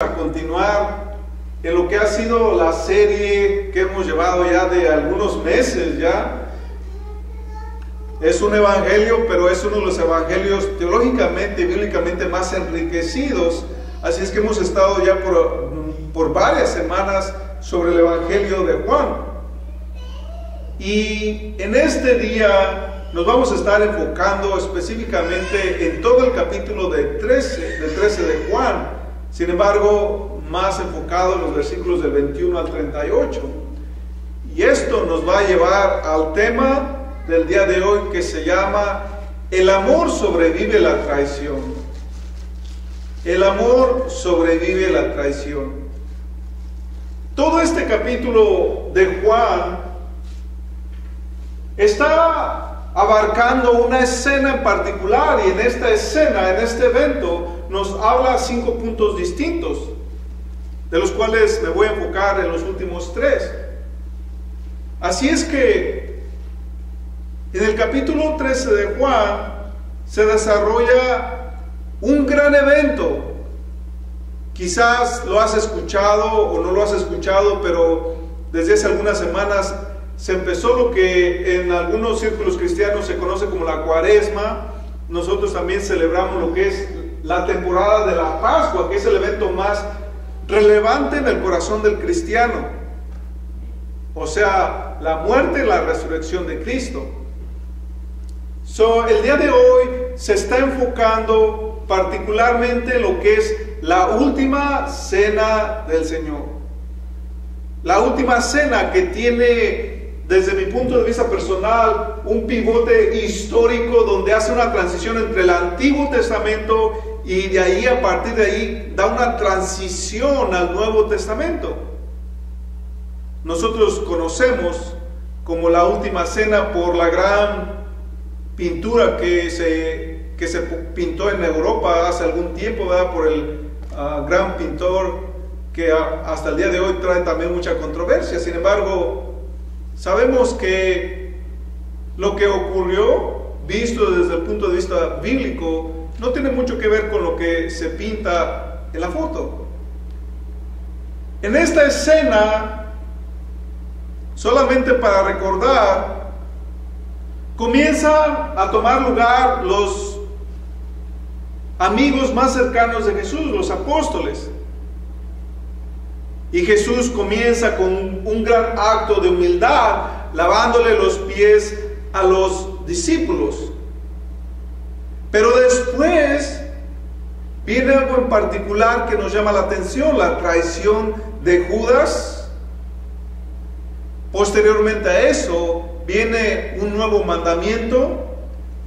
A continuar en lo que ha sido la serie que hemos llevado ya de algunos meses ya. Es un evangelio, pero es uno de los evangelios teológicamente y bíblicamente más enriquecidos. Así es que hemos estado ya por varias semanas sobre el evangelio de Juan. Y en este día nos vamos a estar enfocando específicamente en todo el capítulo de 13 de Juan. Sin embargo, más enfocado en los versículos del 21 al 38. Y esto nos va a llevar al tema del día de hoy, que se llama El amor sobrevive la traición. El amor sobrevive la traición. Todo este capítulo de Juan está abarcando una escena en particular, y en esta escena, en este evento, nos habla 5 puntos distintos, de los cuales me voy a enfocar en los últimos 3. Así es que en el capítulo 13 de Juan se desarrolla un gran evento. Quizás lo has escuchado o no lo has escuchado, pero desde hace algunas semanas se empezó lo que en algunos círculos cristianos se conoce como la Cuaresma. Nosotros también celebramos lo que es la temporada de la Pascua, que es el evento más relevante en el corazón del cristiano. O sea, la muerte y la resurrección de Cristo. El día de hoy se está enfocando particularmente en lo que es la última cena del Señor. La última cena que tiene, desde mi punto de vista personal, un pivote histórico donde hace una transición entre el Antiguo Testamento y de ahí, a partir de ahí, da una transición al Nuevo Testamento. Nosotros conocemos como la última cena por la gran pintura que se pintó en Europa hace algún tiempo, ¿verdad? Por el gran pintor que hasta el día de hoy trae también mucha controversia. Sin embargo, sabemos que lo que ocurrió, visto desde el punto de vista bíblico, no tiene mucho que ver con lo que se pinta en la foto. En esta escena, solamente para recordar, comienzan a tomar lugar los amigos más cercanos de Jesús, los apóstoles. Y Jesús comienza con un gran acto de humildad, lavándole los pies a los discípulos. Pero después viene algo en particular que nos llama la atención: la traición de Judas. Posteriormente a eso viene un nuevo mandamiento.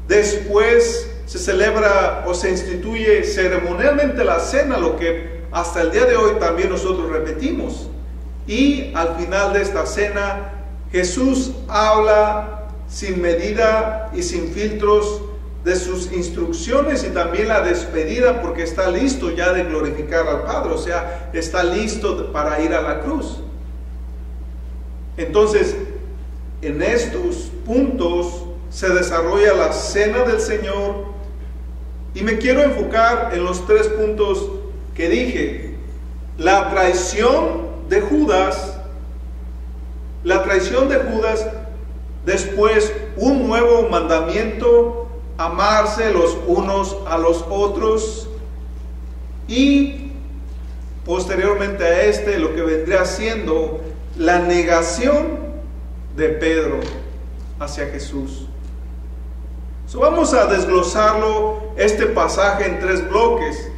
Después se celebra o se instituye ceremonialmente la cena, lo que hasta el día de hoy también nosotros repetimos. Y al final de esta cena, Jesús habla sin medida y sin filtros de sus instrucciones y también la despedida, porque está listo ya de glorificar al Padre, o sea, está listo para ir a la cruz. Entonces, en estos puntos se desarrolla la cena del Señor, y me quiero enfocar en los 3 puntos que dije: la traición de Judas, después un nuevo mandamiento, amarse los unos a los otros, y posteriormente a lo que vendría siendo la negación de Pedro hacia Jesús. Vamos a desglosarlo, este pasaje, en 3 bloques.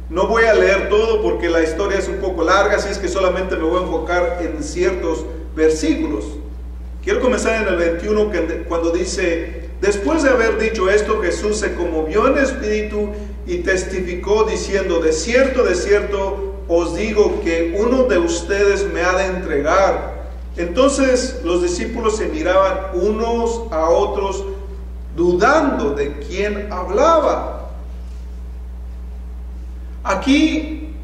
No voy a leer todo porque la historia es un poco larga, así es que solamente me voy a enfocar en ciertos versículos. Quiero comenzar en el 21, cuando dice: después de haber dicho esto, Jesús se conmovió en espíritu y testificó diciendo: de cierto, os digo que uno de ustedes me ha de entregar. Entonces los discípulos se miraban unos a otros, dudando de quién hablaba. Aquí,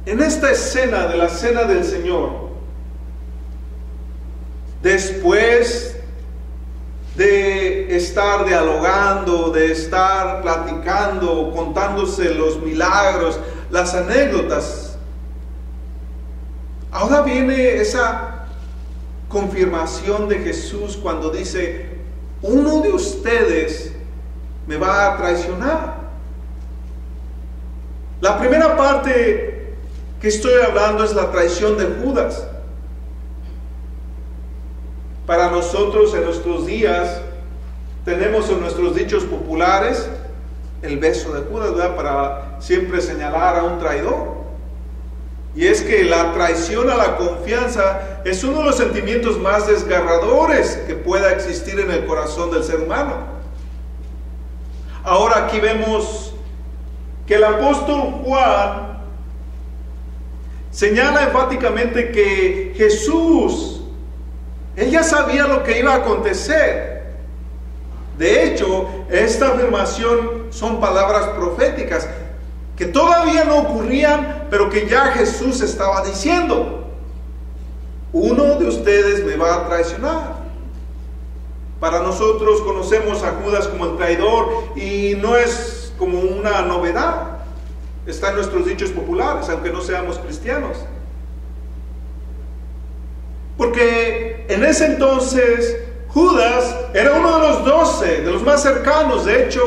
en esta escena de la cena del Señor, después de estar dialogando, de estar platicando, contándose los milagros, las anécdotas. Ahora viene esa confirmación de Jesús cuando dice: uno de ustedes me va a traicionar. La primera parte que estoy hablando es la traición de Judas. Para nosotros en nuestros días tenemos en nuestros dichos populares el beso de Judas, ¿verdad? Para siempre señalar a un traidor. Y es que la traición a la confianza es uno de los sentimientos más desgarradores que pueda existir en el corazón del ser humano. Ahora aquí vemos que el apóstol Juan señala enfáticamente que Jesús, él ya sabía lo que iba a acontecer. De hecho, esta afirmación son palabras proféticas que todavía no ocurrían, pero que ya Jesús estaba diciendo: uno de ustedes me va a traicionar. Para nosotros conocemos a Judas como el traidor y no es como una novedad. Está en nuestros dichos populares, aunque no seamos cristianos. Porque en ese entonces Judas era uno de los 12, de los más cercanos. De hecho,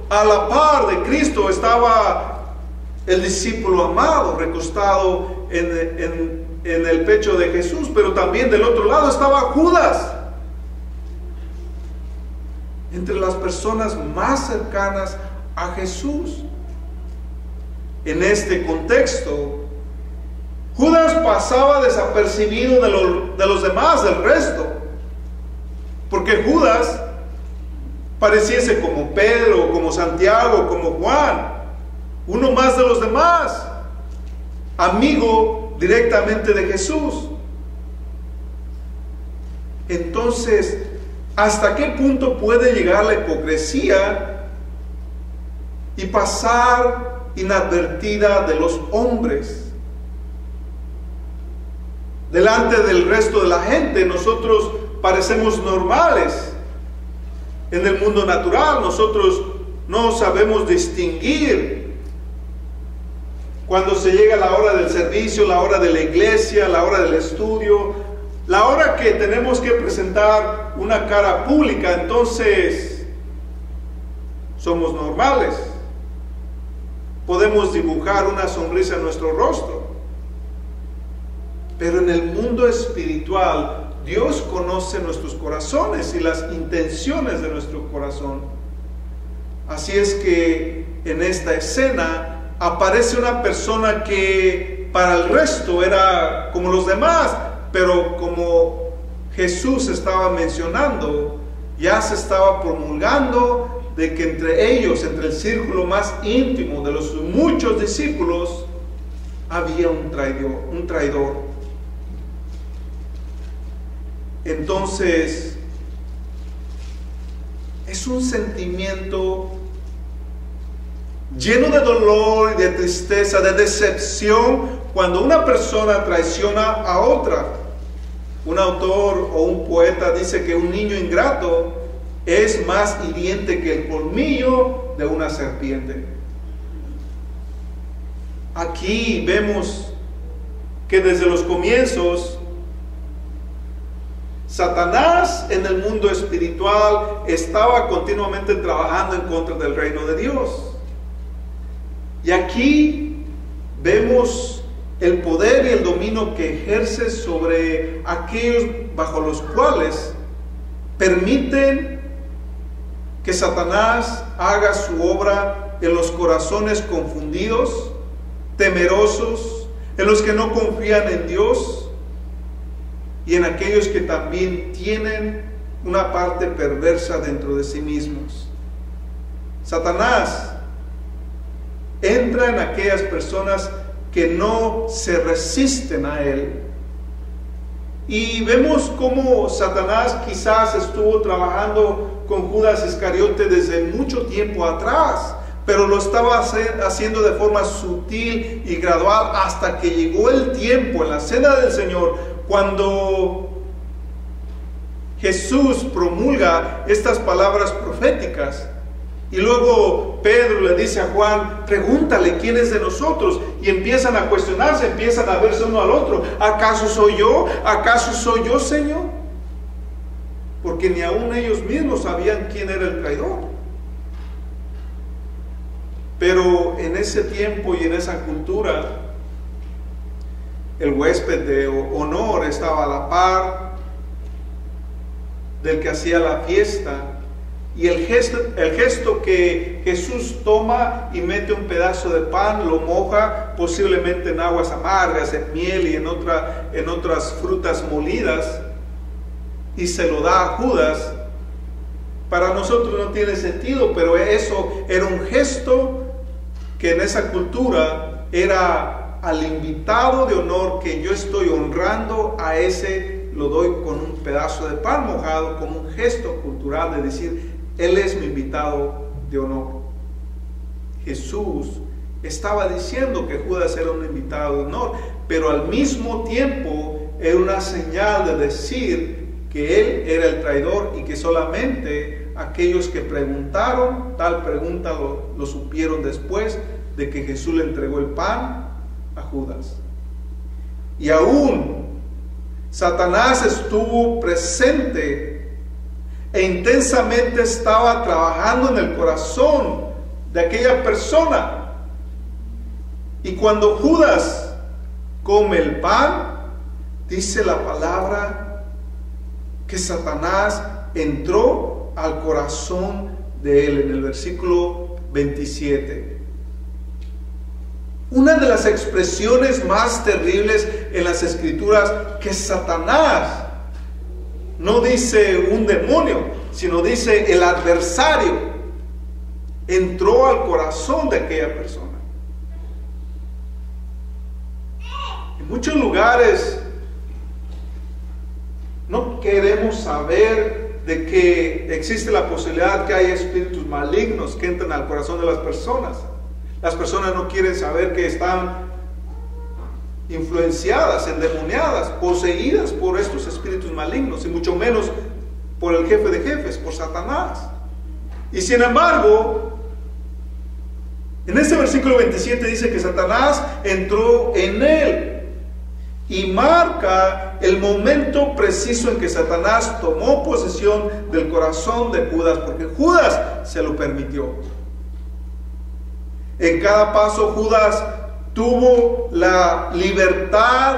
a la par de Cristo estaba el discípulo amado recostado en el pecho de Jesús, pero también del otro lado estaba Judas, entre las personas más cercanas a Jesús. En este contexto, Judas pasaba desapercibido de los demás, del resto, porque Judas pareciese como Pedro, como Santiago, como Juan, uno más de los demás, amigo directamente de Jesús. Entonces, ¿hasta qué punto puede llegar la hipocresía y pasar inadvertida de los hombres? Delante del resto de la gente, nosotros parecemos normales. En el mundo natural, nosotros no sabemos distinguir cuando se llega la hora del servicio, la hora de la iglesia, la hora del estudio, la hora que tenemos que presentar una cara pública. Entonces somos normales, podemos dibujar una sonrisa en nuestro rostro. Pero en el mundo espiritual, Dios conoce nuestros corazones y las intenciones de nuestro corazón. Así es que en esta escena aparece una persona que para el resto era como los demás, pero como Jesús estaba mencionando, ya se estaba promulgando de que entre ellos, entre el círculo más íntimo de los muchos discípulos, había un traidor. Entonces, es un sentimiento lleno de dolor y de tristeza, de decepción, cuando una persona traiciona a otra. Un autor o un poeta dice que un niño ingrato es más hiriente que el colmillo de una serpiente. Aquí vemos que desde los comienzos, Satanás en el mundo espiritual estaba continuamente trabajando en contra del reino de Dios. Y aquí vemos el poder y el dominio que ejerce sobre aquellos bajo los cuales permiten que Satanás haga su obra en los corazones confundidos, temerosos, en los que no confían en Dios y en aquellos que también tienen una parte perversa dentro de sí mismos. Satanás entra en aquellas personas que no se resisten a él. Y vemos cómo Satanás quizás estuvo trabajando con Judas Iscariote desde mucho tiempo atrás, pero lo estaba haciendo de forma sutil y gradual hasta que llegó el tiempo en la cena del Señor, cuando Jesús promulga estas palabras proféticas. Y luego Pedro le dice a Juan, pregúntale quién es de nosotros. Y empiezan a cuestionarse, empiezan a verse uno al otro. ¿Acaso soy yo? ¿Acaso soy yo, Señor? Porque ni aún ellos mismos sabían quién era el traidor. Pero en ese tiempo y en esa cultura, el huésped de honor estaba a la par del que hacía la fiesta. Y el gesto que Jesús toma y mete un pedazo de pan, lo moja posiblemente en aguas amargas, en miel y en otras frutas molidas, y se lo da a Judas, para nosotros no tiene sentido, pero eso era un gesto que en esa cultura era al invitado de honor, que yo estoy honrando a ese, lo doy con un pedazo de pan mojado, como un gesto cultural de decir, él es mi invitado de honor. Jesús estaba diciendo que Judas era un invitado de honor, pero al mismo tiempo era una señal de decir que él era el traidor y que solamente aquellos que preguntaron tal pregunta lo supieron después de que Jesús le entregó el pan a Judas. Y aún Satanás estuvo presente e intensamente estaba trabajando en el corazón de aquella persona. Y cuando Judas come el pan, dice la palabra que Satanás entró al corazón de él, en el versículo 27. Una de las expresiones más terribles en las Escrituras, que Satanás, no dice un demonio, sino dice el adversario, entró al corazón de aquella persona. En muchos lugares no queremos saber de que existe la posibilidad que hay espíritus malignos que entran al corazón de las personas. Las personas no quieren saber que están influenciadas, endemoniadas, poseídas por estos espíritus malignos, y mucho menos por el jefe de jefes, por Satanás. Y sin embargo, en este versículo 27 dice que Satanás entró en él, y marca el momento preciso en que Satanás tomó posesión del corazón de Judas, porque Judas se lo permitió. En cada paso Judas tuvo la libertad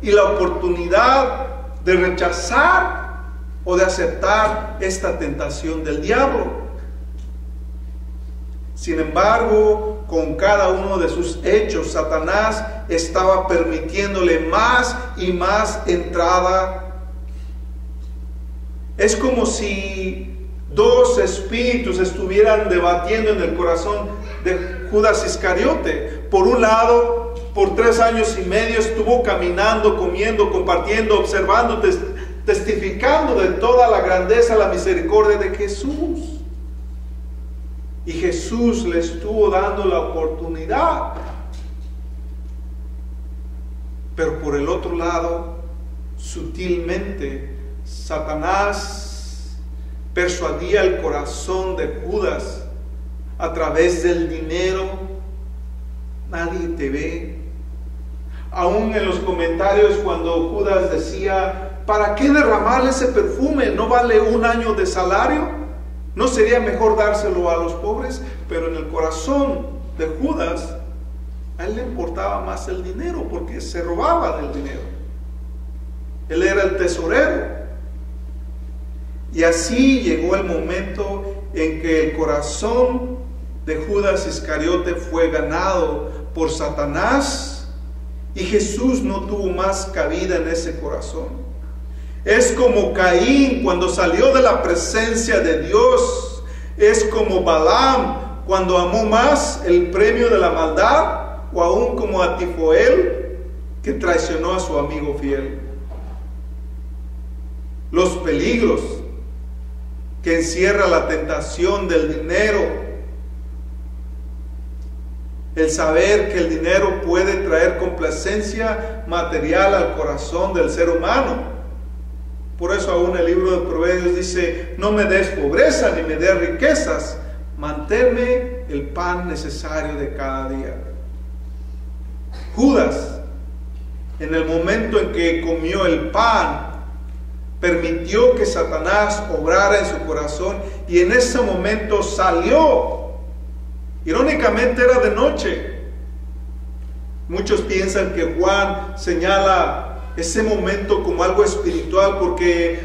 y la oportunidad de rechazar o de aceptar esta tentación del diablo. Sin embargo, con cada uno de sus hechos, Satanás estaba permitiéndole más y más entrada. Es como si dos espíritus estuvieran debatiendo en el corazón de Judas Iscariote. Por un lado, por 3 años y medio estuvo caminando, comiendo, compartiendo, observando, testificando de toda la grandeza, la misericordia de Jesús. Y Jesús le estuvo dando la oportunidad. Pero por el otro lado, sutilmente, Satanás persuadía el corazón de Judas a través del dinero. Nadie te ve. Aún en los comentarios, cuando Judas decía, ¿para qué derramarle ese perfume? ¿No vale 1 año de salario? ¿No sería mejor dárselo a los pobres? Pero en el corazón de Judas, a él le importaba más el dinero, porque se robaba del dinero. Él era el tesorero. Y así llegó el momento en que el corazón de Judas Iscariote fue ganado por Satanás, y Jesús no tuvo más cabida en ese corazón. Es como Caín cuando salió de la presencia de Dios. Es como Balaam cuando amó más el premio de la maldad, o aún como Atifoel, que traicionó a su amigo fiel. Los peligros que encierra la tentación del dinero, el saber que el dinero puede traer complacencia material al corazón del ser humano. Por eso aún el libro de Proverbios dice, no me des pobreza ni me des riquezas, manténme el pan necesario de cada día. Judas, en el momento en que comió el pan, permitió que Satanás obrara en su corazón y en ese momento salió. Irónicamente era de noche. Muchos piensan que Juan señala ese momento como algo espiritual porque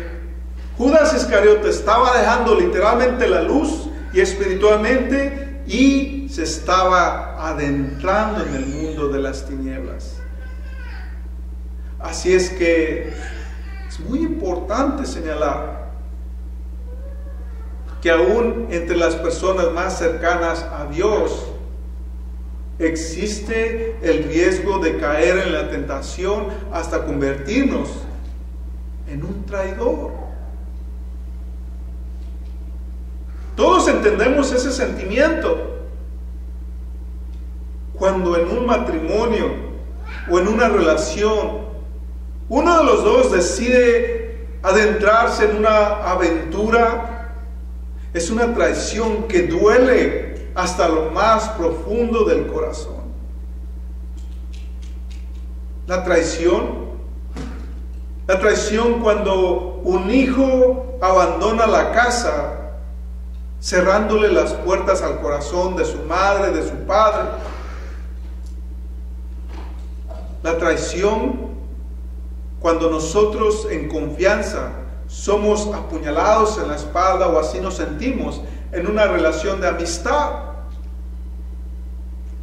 Judas Iscariote estaba dejando literalmente la luz y espiritualmente y se estaba adentrando en el mundo de las tinieblas. Así es que es muy importante señalar que aún entre las personas más cercanas a Dios existe el riesgo de caer en la tentación hasta convertirnos en un traidor. Todos entendemos ese sentimiento cuando en un matrimonio o en una relación uno de los dos decide adentrarse en una aventura. Es una traición que duele hasta lo más profundo del corazón. La traición cuando un hijo abandona la casa, cerrándole las puertas al corazón de su madre, de su padre. La traición cuando nosotros en confianza somos apuñalados en la espalda o así nos sentimos en una relación de amistad.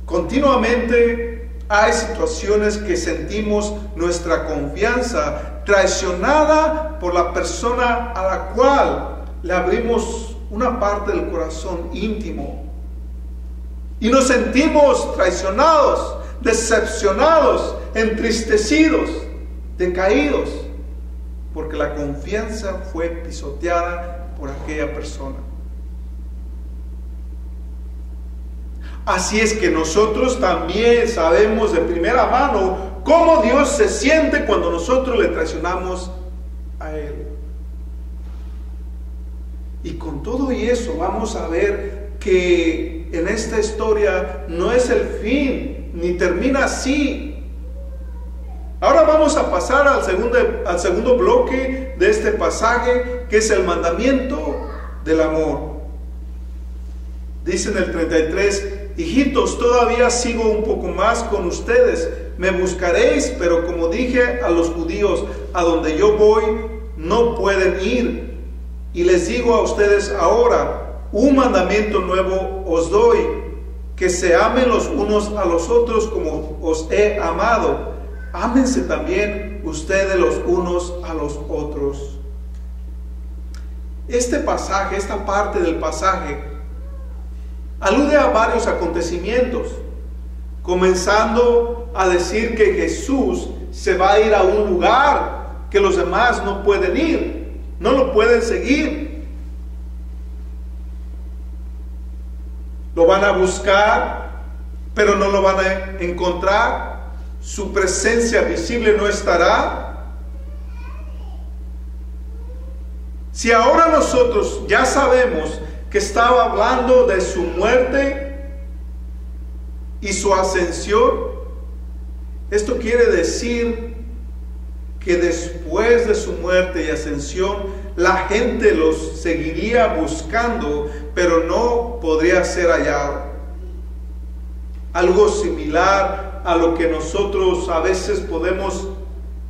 Continuamente hay situaciones que sentimos nuestra confianza traicionada por la persona a la cual le abrimos una parte del corazón íntimo. Y nos sentimos traicionados, decepcionados, entristecidos, decaídos, porque la confianza fue pisoteada por aquella persona. Así es que nosotros también sabemos de primera mano cómo Dios se siente cuando nosotros le traicionamos a Él. Y con todo y eso vamos a ver que en esta historia no es el fin, ni termina así. Ahora vamos a pasar al segundo bloque de este pasaje, que es el mandamiento del amor. Dice en el 33, hijitos, todavía sigo un poco más con ustedes, me buscaréis, pero como dije a los judíos, a donde yo voy, no pueden ir. Y les digo a ustedes ahora, un mandamiento nuevo os doy, que se amen los unos a los otros como os he amado. Ámense también ustedes los unos a los otros. Este pasaje, esta parte del pasaje, alude a varios acontecimientos, comenzando a decir que Jesús se va a ir a un lugar que los demás no pueden ir, no lo pueden seguir. Lo van a buscar, pero no lo van a encontrar. Su presencia visible no estará. Si ahora nosotros ya sabemos que estaba hablando de su muerte y su ascensión, esto quiere decir que después de su muerte y ascensión, la gente los seguiría buscando, pero no podría ser hallado. Algo similar a lo que nosotros a veces podemos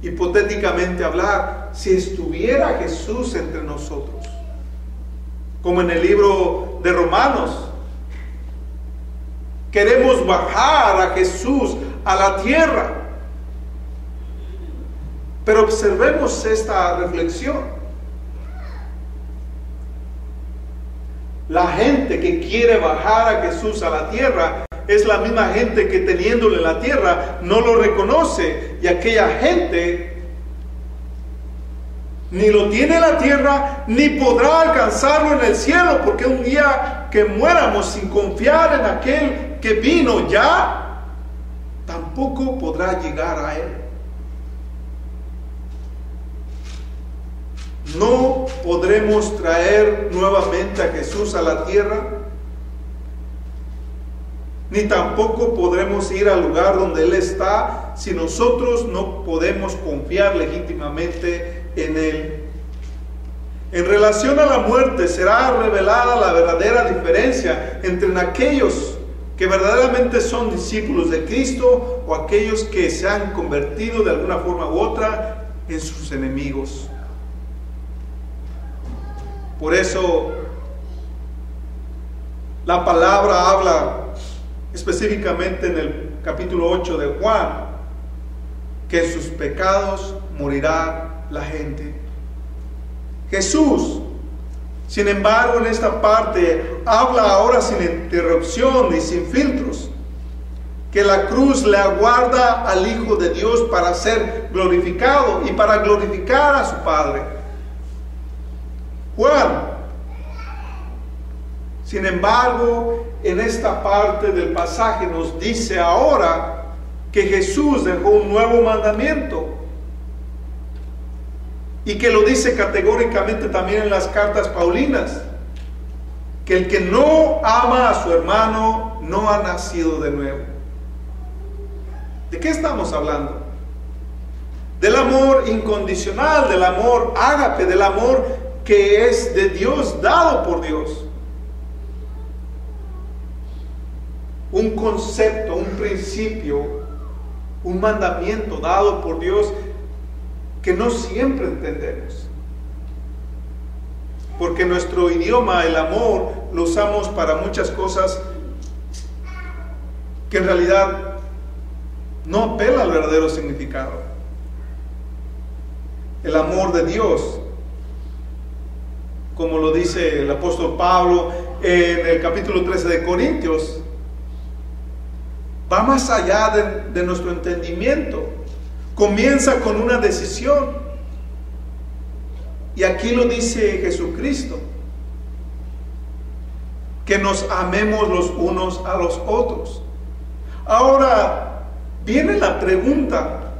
hipotéticamente hablar, si estuviera Jesús entre nosotros, como en el libro de Romanos. Queremos bajar a Jesús a la tierra, pero observemos esta reflexión. La gente que quiere bajar a Jesús a la tierra es la misma gente que teniéndole en la tierra no lo reconoce, y aquella gente ni lo tiene en la tierra ni podrá alcanzarlo en el cielo, porque un día que muéramos sin confiar en aquel que vino ya, tampoco podrá llegar a Él. No podremos traer nuevamente a Jesús a la tierra ni tampoco podremos ir al lugar donde Él está si nosotros no podemos confiar legítimamente en Él. En relación a la muerte será revelada la verdadera diferencia entre aquellos que verdaderamente son discípulos de Cristo o aquellos que se han convertido de alguna forma u otra en sus enemigos. Por eso la palabra habla específicamente en el capítulo 8 de Juan, que en sus pecados morirá la gente. Jesús, sin embargo, en esta parte habla ahora sin interrupción y sin filtros, que la cruz le aguarda al Hijo de Dios para ser glorificado y para glorificar a su Padre. Juan, sin embargo, en esta parte del pasaje nos dice ahora que Jesús dejó un nuevo mandamiento, y que lo dice categóricamente también en las cartas paulinas, que el que no ama a su hermano no ha nacido de nuevo. ¿De qué estamos hablando? Del amor incondicional, del amor ágape, del amor que es de Dios, dado por Dios. Un concepto, un principio, un mandamiento dado por Dios que no siempre entendemos, porque nuestro idioma, el amor, lo usamos para muchas cosas que en realidad no apela al verdadero significado. El amor de Dios, como lo dice el apóstol Pablo en el capítulo 13 de Corintios, va más allá de nuestro entendimiento. Comienza con una decisión. Y aquí lo dice Jesucristo, que nos amemos los unos a los otros. Ahora viene la pregunta,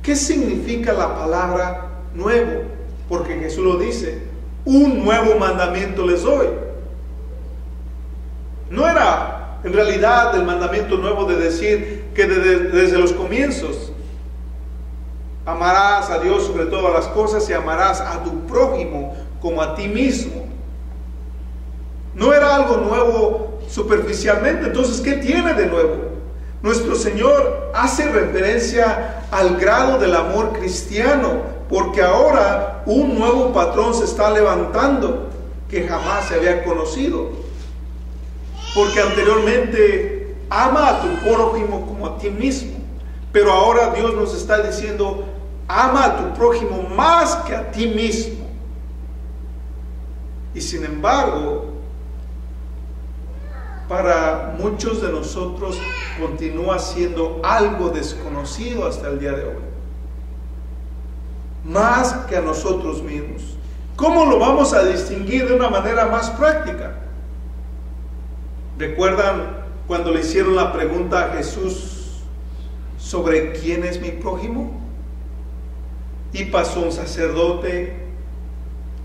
¿qué significa la palabra nuevo? Porque Jesús lo dice, un nuevo mandamiento les doy. No era en realidad el mandamiento nuevo de decir que desde los comienzos amarás a Dios sobre todas las cosas y amarás a tu prójimo como a ti mismo. No era algo nuevo superficialmente. Entonces, ¿qué tiene de nuevo? Nuestro Señor hace referencia al grado del amor cristiano, porque ahora un nuevo patrón se está levantando que jamás se había conocido. Porque anteriormente ama a tu prójimo como a ti mismo, pero ahora Dios nos está diciendo, ama a tu prójimo más que a ti mismo. Y sin embargo, para muchos de nosotros continúa siendo algo desconocido hasta el día de hoy, más que a nosotros mismos. ¿Cómo lo vamos a distinguir de una manera más práctica? ¿Recuerdan cuando le hicieron la pregunta a Jesús sobre quién es mi prójimo? Y pasó un sacerdote,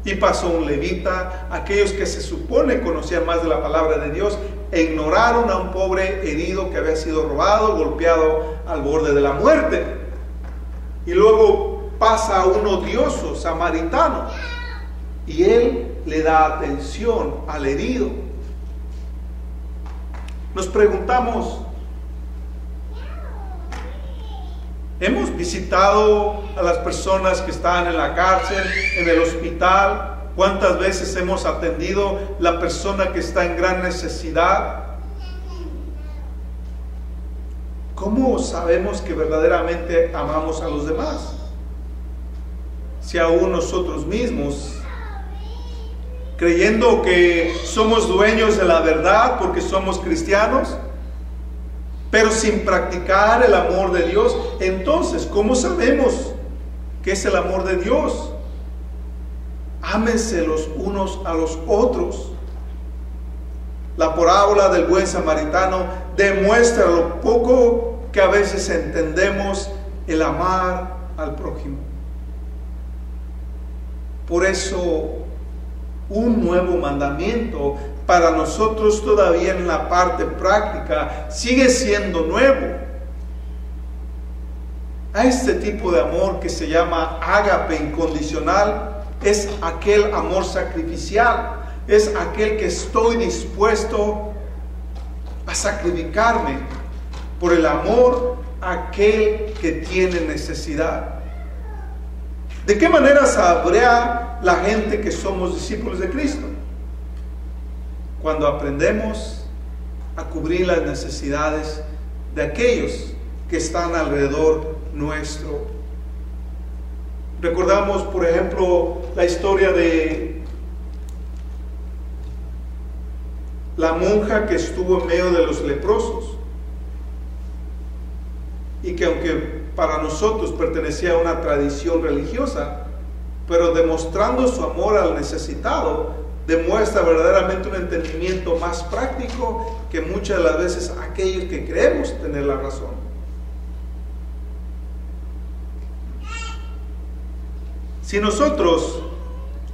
y pasó un levita, aquellos que se supone conocían más de la palabra de Dios, e ignoraron a un pobre herido que había sido robado, golpeado al borde de la muerte. Y luego pasa un odioso samaritano, y él le da atención al herido. Nos preguntamos, ¿hemos visitado a las personas que están en la cárcel, en el hospital? ¿Cuántas veces hemos atendido la persona que está en gran necesidad? ¿Cómo sabemos que verdaderamente amamos a los demás? Si aún nosotros mismos, creyendo que somos dueños de la verdad porque somos cristianos, pero sin practicar el amor de Dios, entonces, ¿cómo sabemos qué es el amor de Dios? Ámense los unos a los otros. La parábola del buen samaritano demuestra lo poco que a veces entendemos el amar al prójimo. Por eso, un nuevo mandamiento para nosotros todavía en la parte práctica sigue siendo nuevo. A este tipo de amor que se llama ágape incondicional es aquel amor sacrificial, es aquel que estoy dispuesto a sacrificarme por el amor a aquel que tiene necesidad. ¿De qué manera sabrá la gente que somos discípulos de Cristo? Cuando aprendemos a cubrir las necesidades de aquellos que están alrededor nuestro. Recordamos, por ejemplo, la historia de la monja que estuvo en medio de los leprosos y que, aunque para nosotros pertenecía a una tradición religiosa, pero demostrando su amor al necesitado, demuestra verdaderamente un entendimiento más práctico que muchas de las veces aquellos que creemos tener la razón. Si nosotros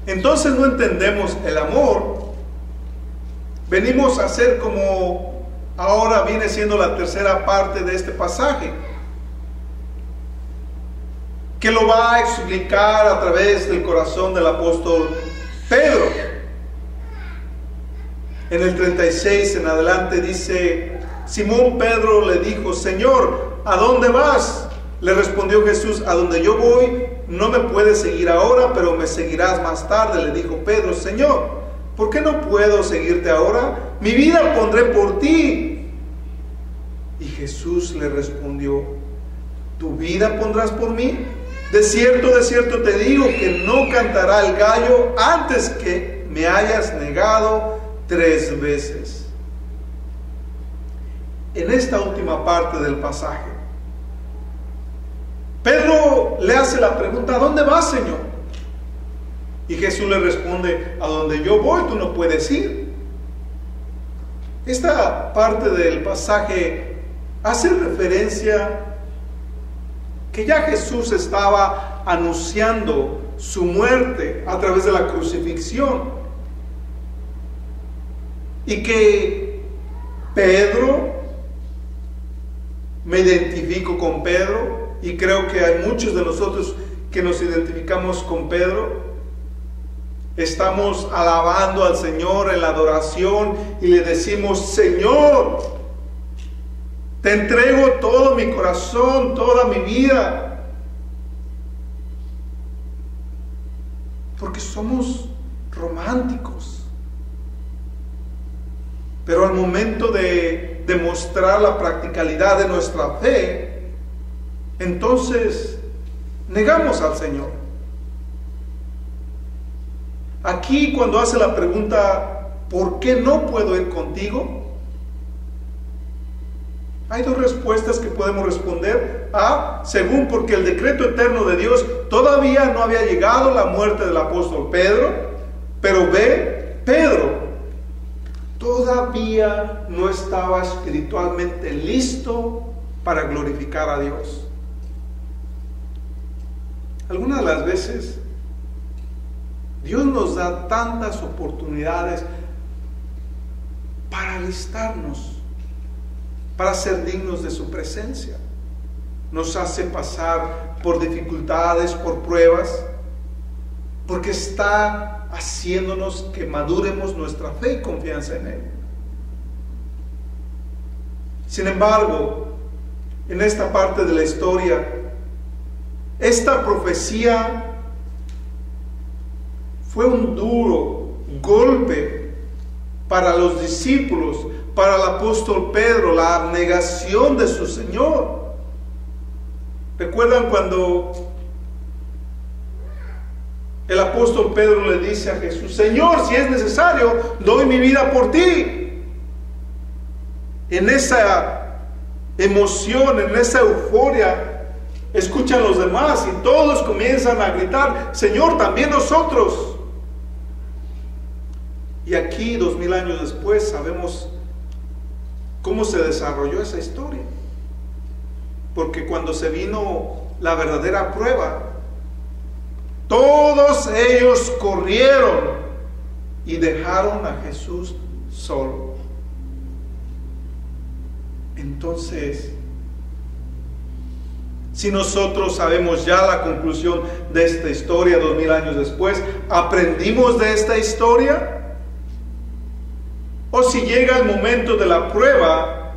entonces no entendemos el amor, venimos a ser como ahora viene siendo la tercera parte de este pasaje, que lo va a explicar a través del corazón del apóstol Pedro. En el 36 en adelante dice: Simón Pedro le dijo: Señor, ¿a dónde vas? Le respondió Jesús: a donde yo voy no me puedes seguir ahora, pero me seguirás más tarde. Le dijo Pedro: Señor, ¿por qué no puedo seguirte ahora? Mi vida pondré por ti. Y Jesús le respondió: ¿tu vida pondrás por mí? De cierto te digo que no cantará el gallo antes que me hayas negado 3 veces. En esta última parte del pasaje, Pedro le hace la pregunta: ¿a dónde vas, Señor? Y Jesús le responde: a donde yo voy tú no puedes ir. Esta parte del pasaje hace referencia que ya Jesús estaba anunciando su muerte a través de la crucifixión, y que Pedro, me identifico con Pedro, y creo que hay muchos de nosotros que nos identificamos con Pedro, estamos alabando al Señor en la adoración y le decimos: Señor, te entrego todo mi corazón, toda mi vida, porque somos románticos. Pero al momento de demostrar la practicalidad de nuestra fe, entonces negamos al Señor. Aquí, cuando hace la pregunta: ¿por qué no puedo ir contigo?, hay 2 respuestas que podemos responder. A, según porque el decreto eterno de Dios todavía no había llegado la muerte del apóstol Pedro. Pero B, Pedro todavía no estaba espiritualmente listo para glorificar a Dios. Algunas de las veces Dios nos da tantas oportunidades para alistarnos, para ser dignos de su presencia. Nos hace pasar por dificultades, por pruebas, porque está haciéndonos que maduremos nuestra fe y confianza en Él. Sin embargo, en esta parte de la historia, esta profecía fue un duro golpe para los discípulos, para el apóstol Pedro, la abnegación de su Señor. ¿Recuerdan cuando el apóstol Pedro le dice a Jesús: Señor, si es necesario, doy mi vida por ti? En esa emoción, en esa euforia, escuchan los demás y todos comienzan a gritar: Señor, también nosotros. Y aquí, 2000 años después, sabemos cómo se desarrolló esa historia. Porque cuando se vino la verdadera prueba, todos ellos corrieron y dejaron a Jesús solo. Entonces, si nosotros sabemos ya la conclusión de esta historia 2000 años después, ¿aprendimos de esta historia? O si llega el momento de la prueba,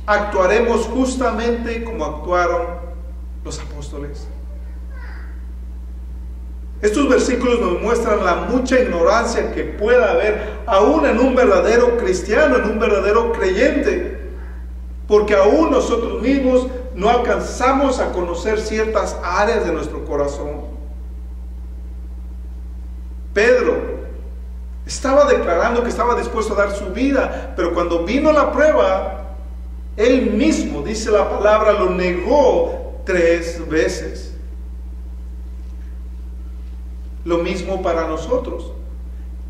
actuaremos justamente como actuaron los apóstoles. Estos versículos nos muestran la mucha ignorancia que puede haber aún en un verdadero cristiano, en un verdadero creyente, porque aún nosotros mismos no alcanzamos a conocer ciertas áreas de nuestro corazón. Pedro estaba declarando que estaba dispuesto a dar su vida, pero cuando vino la prueba, él mismo, dice la palabra, lo negó 3 veces. Lo mismo para nosotros.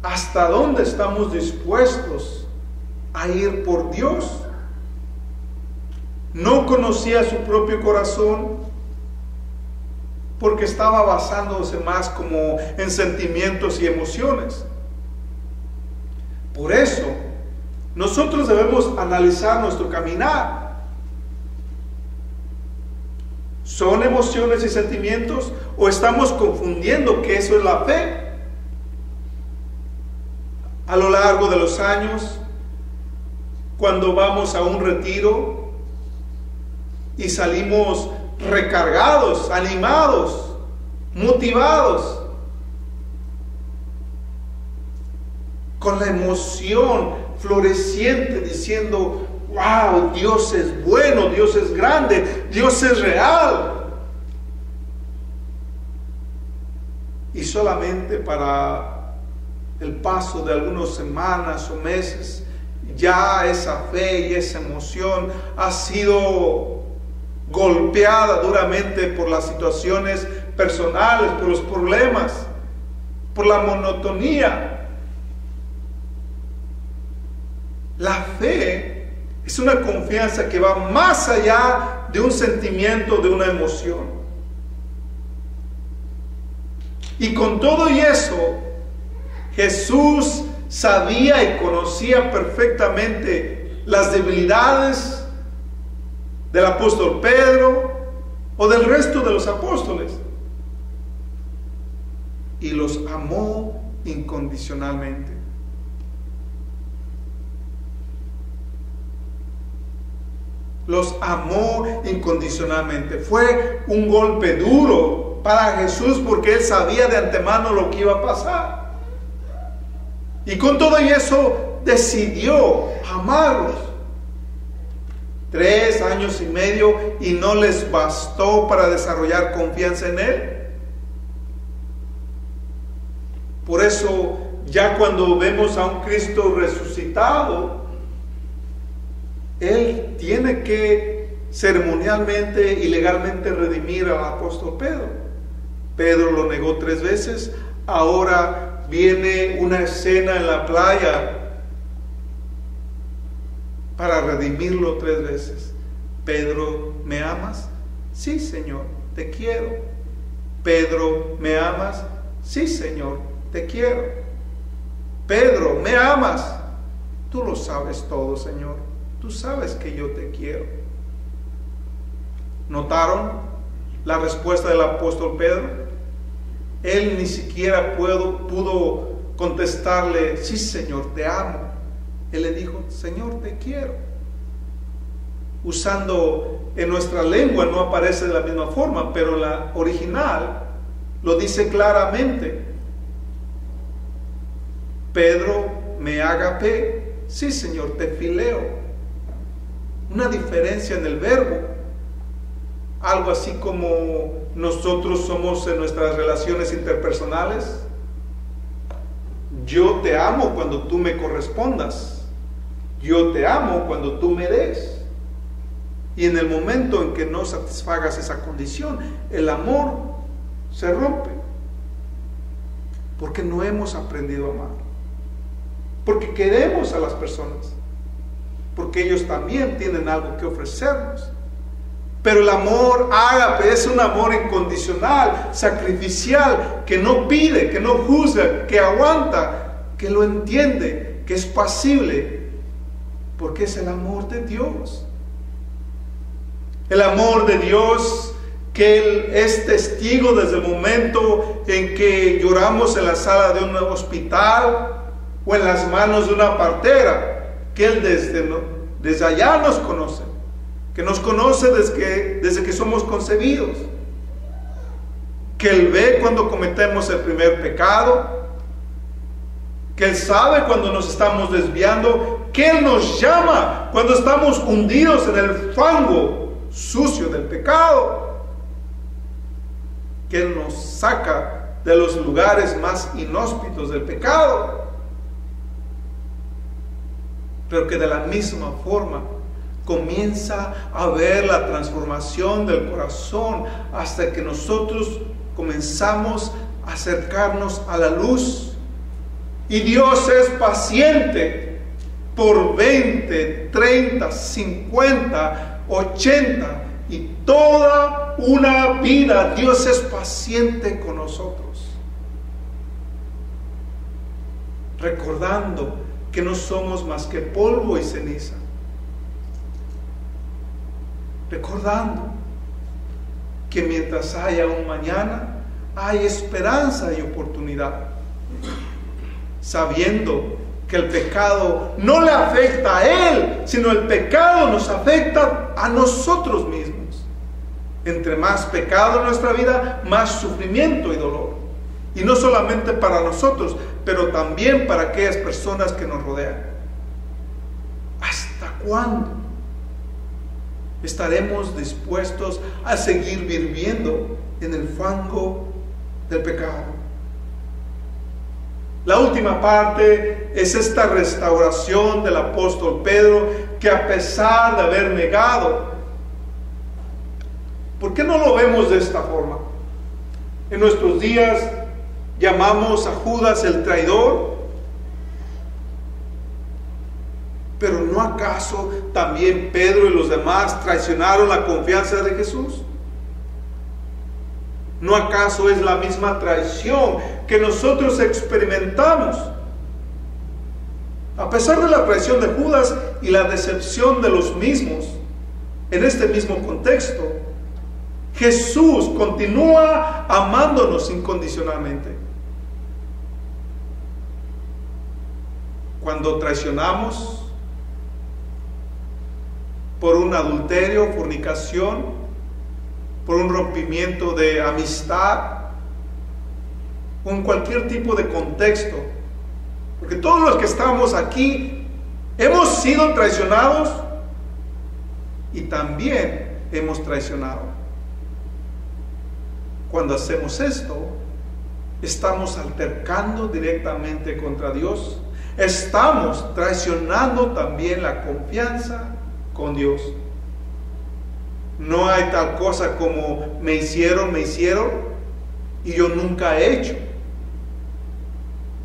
¿Hasta dónde estamos dispuestos a ir por Dios? No conocía su propio corazón porque estaba basándose más como en sentimientos y emociones. Por eso, nosotros debemos analizar nuestro caminar. ¿Son emociones y sentimientos o estamos confundiendo que eso es la fe? A lo largo de los años, cuando vamos a un retiro y salimos recargados, animados, motivados, con la emoción floreciente, diciendo: wow, Dios es bueno, Dios es grande, Dios es real. Y solamente para el paso de algunas semanas o meses, ya esa fe y esa emoción ha sido golpeada duramente por las situaciones personales, por los problemas, por la monotonía. La fe es una confianza que va más allá de un sentimiento, de una emoción. Y con todo y eso, Jesús sabía y conocía perfectamente las debilidades del apóstol Pedro o del resto de los apóstoles, y los amó incondicionalmente. Los amó incondicionalmente. Fue un golpe duro para Jesús porque él sabía de antemano lo que iba a pasar, y con todo y eso decidió amarlos. 3 años y medio, y no les bastó para desarrollar confianza en Él. Por eso, ya cuando vemos a un Cristo resucitado, Él tiene que ceremonialmente y legalmente redimir al apóstol Pedro. Pedro lo negó 3 veces. Ahora viene una escena en la playa para redimirlo 3 veces. Pedro, ¿me amas? Sí, Señor, te quiero. Pedro, ¿me amas? Sí, Señor, te quiero. Pedro, ¿me amas? Tú lo sabes todo, Señor. Tú sabes que yo te quiero. ¿Notaron la respuesta del apóstol Pedro? Él ni siquiera pudo contestarle: sí, Señor, te amo. Él le dijo: Señor, te quiero. Usando, en nuestra lengua no aparece de la misma forma, pero la original lo dice claramente. Pedro, me agapé. Sí, Señor, te fileo. Una diferencia en el verbo. Algo así como nosotros somos en nuestras relaciones interpersonales. Yo te amo cuando tú me correspondas. Yo te amo cuando tú me des. Y en el momento en que no satisfagas esa condición, el amor se rompe. Porque no hemos aprendido a amar. Porque queremos a las personas. Porque ellos también tienen algo que ofrecernos. Pero el amor ágape es un amor incondicional, sacrificial, que no pide, que no juzga, que aguanta, que lo entiende, que es pasible, porque es el amor de Dios. El amor de Dios que Él es testigo desde el momento en que lloramos en la sala de un hospital o en las manos de una partera, que Él desde allá nos conoce, que nos conoce desde que somos concebidos, que Él ve cuando cometemos el primer pecado, que Él sabe cuando nos estamos desviando, que Él nos llama cuando estamos hundidos en el fango sucio del pecado, que Él nos saca de los lugares más inhóspitos del pecado, pero que de la misma forma comienza a ver la transformación del corazón hasta que nosotros comenzamos a acercarnos a la luz. Y Dios es paciente por 20, 30, 50, 80 y toda una vida. Dios es paciente con nosotros, recordando que no somos más que polvo y ceniza, recordando que mientras haya un mañana, hay esperanza y oportunidad, sabiendo que el pecado no le afecta a Él, sino el pecado nos afecta a nosotros mismos. Entre más pecado en nuestra vida, más sufrimiento y dolor. Y no solamente para nosotros, pero también para aquellas personas que nos rodean. ¿Hasta cuándo estaremos dispuestos a seguir viviendo en el fango del pecado? La última parte es esta restauración del apóstol Pedro, que a pesar de haber negado, ¿por qué no lo vemos de esta forma? En nuestros días llamamos a Judas el traidor, pero ¿no acaso también Pedro y los demás traicionaron la confianza de Jesús? ¿No acaso es la misma traición que nosotros experimentamos? A pesar de la traición de Judas y la decepción de los mismos, en este mismo contexto, Jesús continúa amándonos incondicionalmente. Cuando traicionamos por un adulterio, fornicación, por un rompimiento de amistad, con cualquier tipo de contexto, porque todos los que estamos aquí hemos sido traicionados y también hemos traicionado. Cuando hacemos esto, estamos altercando directamente contra Dios, estamos traicionando también la confianza con Dios. No hay tal cosa como me hicieron y yo nunca he hecho.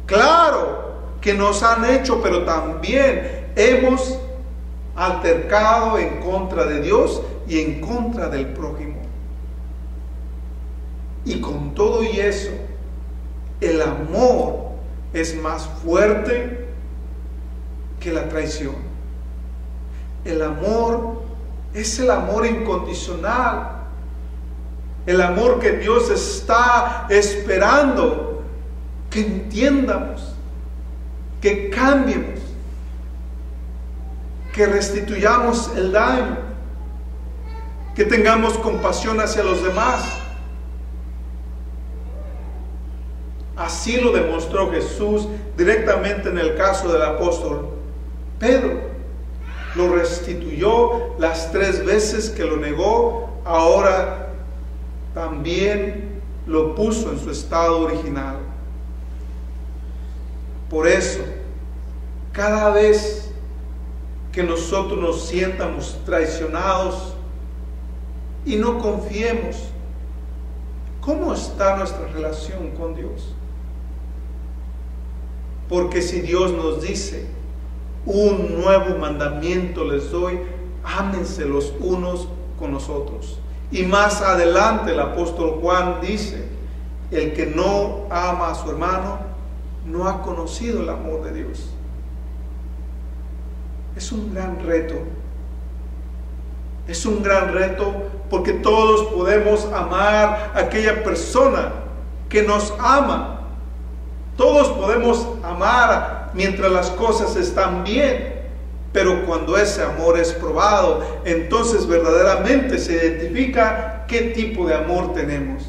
Claro que nos han hecho, pero también hemos altercado en contra de Dios y en contra del prójimo. Y con todo y eso, el amor es más fuerte que la traición. El amor es el amor incondicional, el amor que Dios está esperando que entiendamos, que cambiemos, que restituyamos el daño, que tengamos compasión hacia los demás. Así lo demostró Jesús directamente en el caso del apóstol Pedro. Lo restituyó las 3 veces que lo negó, ahora también lo puso en su estado original. Por eso, cada vez que nosotros nos sientamos traicionados y no confiemos, ¿cómo está nuestra relación con Dios? Porque si Dios nos dice, un nuevo mandamiento les doy, ámense los unos con los otros. Y más adelante el apóstol Juan dice, el que no ama a su hermano no ha conocido el amor de Dios. Es un gran reto. Es un gran reto porque todos podemos amar a aquella persona que nos ama. Todos podemos amar mientras las cosas están bien. Pero cuando ese amor es probado, entonces verdaderamente se identifica qué tipo de amor tenemos.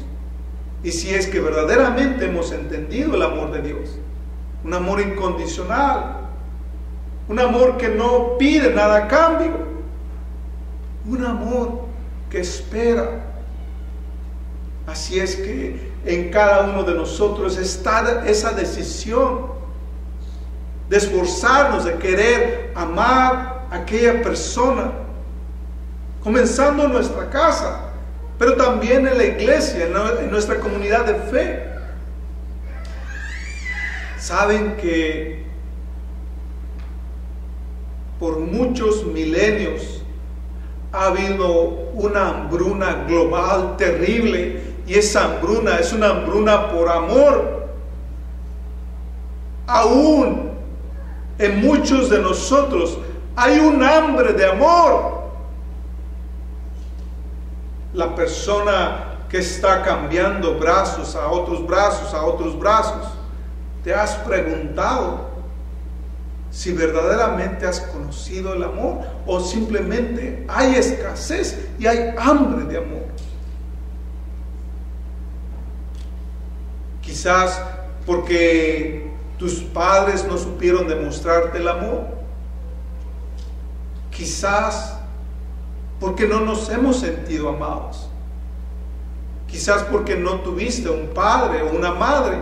Y si es que verdaderamente hemos entendido el amor de Dios. Un amor incondicional. Un amor que no pide nada a cambio. Un amor que espera. Así es que en cada uno de nosotros está esa decisión de esforzarnos, de querer amar a aquella persona, comenzando en nuestra casa, pero también en la iglesia, en nuestra comunidad de fe. Saben que por muchos milenios ha habido una hambruna global terrible, y esa hambruna es una hambruna por amor. Aún en muchos de nosotros hay un hambre de amor. La persona que está cambiando brazos a otros brazos, ¿te has preguntado si verdaderamente has conocido el amor o simplemente hay escasez y hay hambre de amor? Quizás porque tus padres no supieron demostrarte el amor. Quizás porque no nos hemos sentido amados. Quizás porque no tuviste un padre o una madre.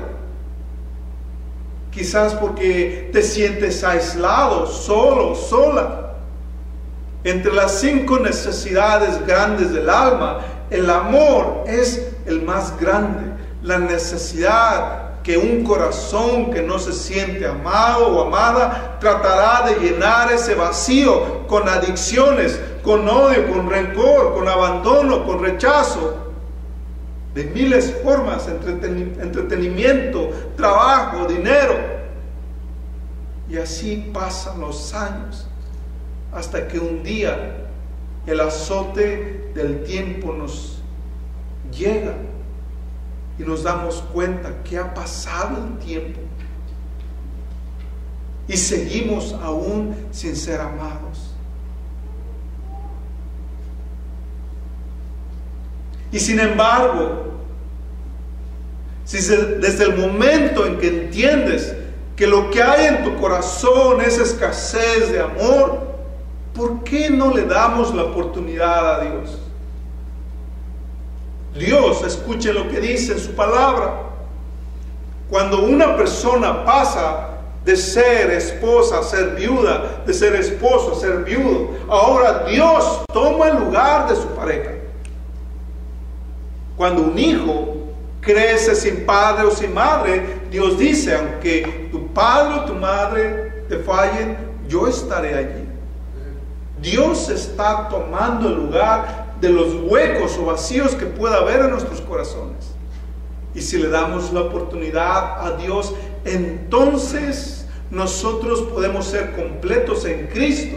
Quizás porque te sientes aislado, solo, sola. Entre las 5 necesidades grandes del alma, el amor es el más grande. La necesidad que un corazón que no se siente amado o amada tratará de llenar ese vacío con adicciones, con odio, con rencor, con abandono, con rechazo, de miles de formas: entretenimiento, trabajo, dinero. Y así pasan los años hasta que un día el azote del tiempo nos llega y nos damos cuenta que ha pasado el tiempo y seguimos aún sin ser amados. Y sin embargo, si desde el momento en que entiendes que lo que hay en tu corazón es escasez de amor, ¿por qué no le damos la oportunidad a Dios? Dios, escuche lo que dice en su palabra. Cuando una persona pasa de ser esposa a ser viuda, de ser esposo a ser viudo, ahora Dios toma el lugar de su pareja. Cuando un hijo crece sin padre o sin madre, Dios dice: aunque tu padre o tu madre te fallen, yo estaré allí. Dios está tomando el lugar de los huecos o vacíos que pueda haber en nuestros corazones. Y si le damos la oportunidad a Dios, entonces nosotros podemos ser completos en Cristo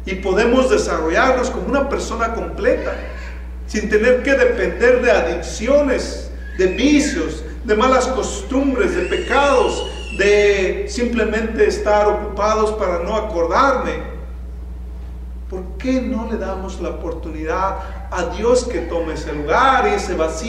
y podemos desarrollarnos como una persona completa, sin tener que depender de adicciones, de vicios, de malas costumbres, de pecados, de simplemente estar ocupados para no acordarme. ¿Por qué no le damos la oportunidad a Dios que tome ese lugar y ese vacío